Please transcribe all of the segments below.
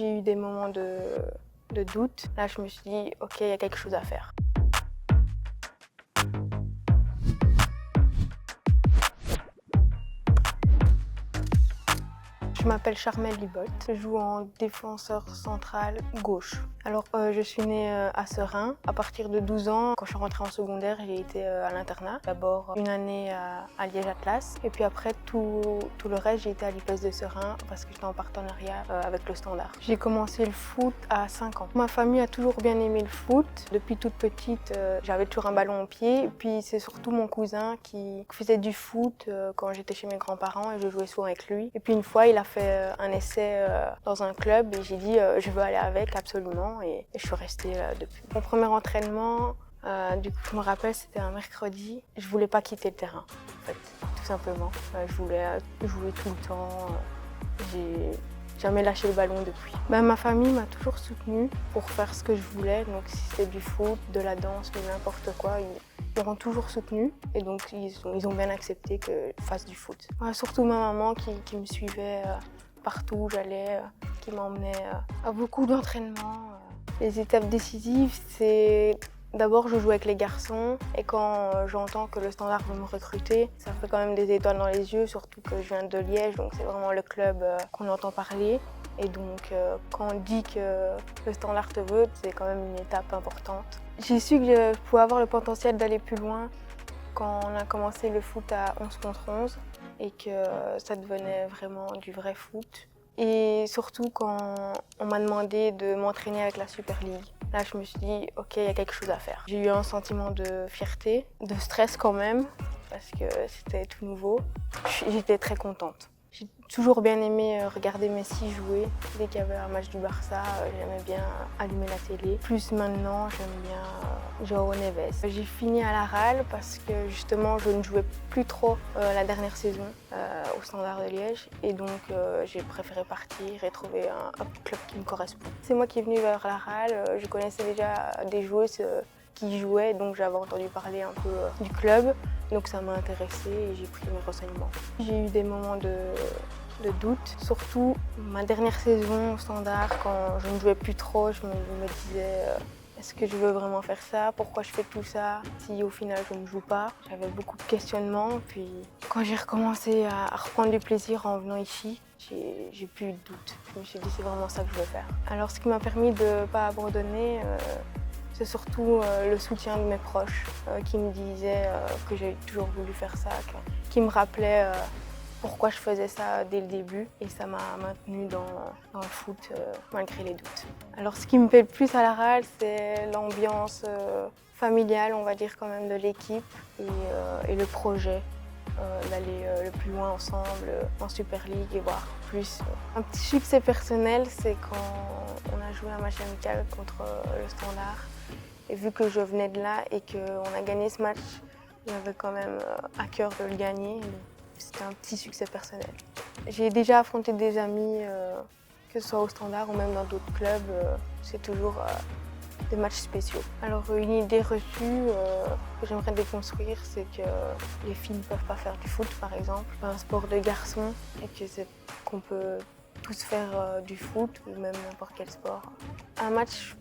J'ai eu des moments de doute. Là, je me suis dit, ok, il y a quelque chose à faire. Je m'appelle Charmel Libot, je joue en défenseur central gauche. Alors je suis née à Seraing. À partir de 12 ans, quand je suis rentrée en secondaire, j'ai été à l'internat. D'abord une année à Liège Atlas et puis après tout le reste, j'ai été à l'IPES de Seraing parce que j'étais en partenariat avec le Standard. J'ai commencé le foot à 5 ans. Ma famille a toujours bien aimé le foot. Depuis toute petite, j'avais toujours un ballon au pied. Et puis c'est surtout mon cousin qui faisait du foot quand j'étais chez mes grands-parents et je jouais souvent avec lui. Et puis une fois, il a fait un essai dans un club et j'ai dit je veux aller avec absolument et je suis restée depuis. Mon premier entraînement, du coup je me rappelle, c'était un mercredi. Je voulais pas quitter le terrain en fait, tout simplement. Je voulais jouer tout le temps. J'ai jamais lâché le ballon depuis. Ma famille m'a toujours soutenue pour faire ce que je voulais, donc si c'était du foot, de la danse ou n'importe quoi, ils m'ont toujours soutenue et donc ils ont bien accepté que je fasse du foot. Surtout ma maman qui me suivait partout où j'allais, qui m'emmenait à beaucoup d'entraînements. Les étapes décisives, c'est d'abord je joue avec les garçons et quand j'entends que le Standard veut me recruter, ça fait quand même des étoiles dans les yeux, surtout que je viens de Liège, donc c'est vraiment le club qu'on entend parler. Et donc quand on dit que le Standard te veut, c'est quand même une étape importante. J'ai su que je pouvais avoir le potentiel d'aller plus loin quand on a commencé le foot à 11 contre 11 et que ça devenait vraiment du vrai foot. Et surtout quand on m'a demandé de m'entraîner avec la Super League. Là, je me suis dit, ok, il y a quelque chose à faire. J'ai eu un sentiment de fierté, de stress quand même, parce que c'était tout nouveau. J'étais très contente. J'ai toujours bien aimé regarder Messi jouer. Dès qu'il y avait un match du Barça, j'aimais bien allumer la télé. Plus maintenant, j'aime bien João Neves. J'ai fini à la RAL parce que justement, je ne jouais plus trop la dernière saison au Standard de Liège. Et donc, j'ai préféré partir et trouver un club qui me correspond. C'est moi qui est venue vers la RAL. Je connaissais déjà des joueuses qui jouaient, donc j'avais entendu parler un peu du club. Donc ça m'a intéressée et j'ai pris mes renseignements. J'ai eu des moments de doute, surtout ma dernière saison au Standard, quand je ne jouais plus trop, je me disais est-ce que je veux vraiment faire ça? Pourquoi je fais tout ça si au final je ne joue pas? J'avais beaucoup de questionnements, puis quand j'ai recommencé à reprendre du plaisir en venant ici, j'ai plus eu de doute. Je me suis dit c'est vraiment ça que je veux faire. Alors ce qui m'a permis de ne pas abandonner, c'est surtout le soutien de mes proches qui me disaient que j'ai toujours voulu faire ça, qui me rappelaient pourquoi je faisais ça dès le début et ça m'a maintenue dans le foot malgré les doutes. Alors ce qui me plaît le plus à la RAL, c'est l'ambiance familiale, on va dire quand même, de l'équipe et le projet d'aller le plus loin ensemble en Super League et voir plus. Un petit succès personnel, c'est quand on a joué un match amical contre le Standard. Et vu que je venais de là et qu'on a gagné ce match, j'avais quand même à cœur de le gagner. C'était un petit succès personnel. J'ai déjà affronté des amis, que ce soit au Standard ou même dans d'autres clubs. C'est toujours des matchs spéciaux. Alors une idée reçue que j'aimerais déconstruire, c'est que les filles ne peuvent pas faire du foot par exemple. C'est un sport de garçons et qu'on peut tous faire du foot ou même n'importe quel sport. Un match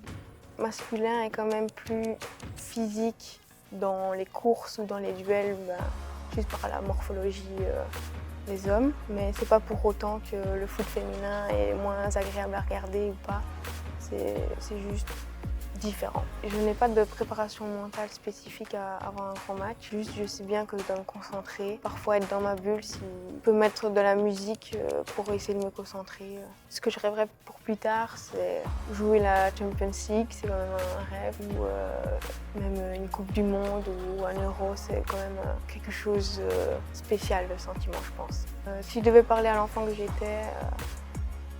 masculin est quand même plus physique dans les courses ou dans les duels, juste par la morphologie des hommes. Mais c'est pas pour autant que le foot féminin est moins agréable à regarder ou pas. C'est juste différent. Je n'ai pas de préparation mentale spécifique avant un grand match. Juste, je sais bien que je dois me concentrer. Parfois, être dans ma bulle, si je peux mettre de la musique pour essayer de me concentrer. Ce que je rêverais pour plus tard, c'est jouer la Champions League. C'est quand même un rêve. Ou même une Coupe du Monde ou un Euro, c'est quand même quelque chose de spécial, le sentiment, je pense. Si je devais parler à l'enfant que j'étais,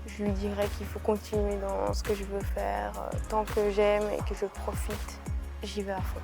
je lui dirais qu'il faut continuer dans ce que je veux faire. Tant que j'aime et que je profite, j'y vais à fond.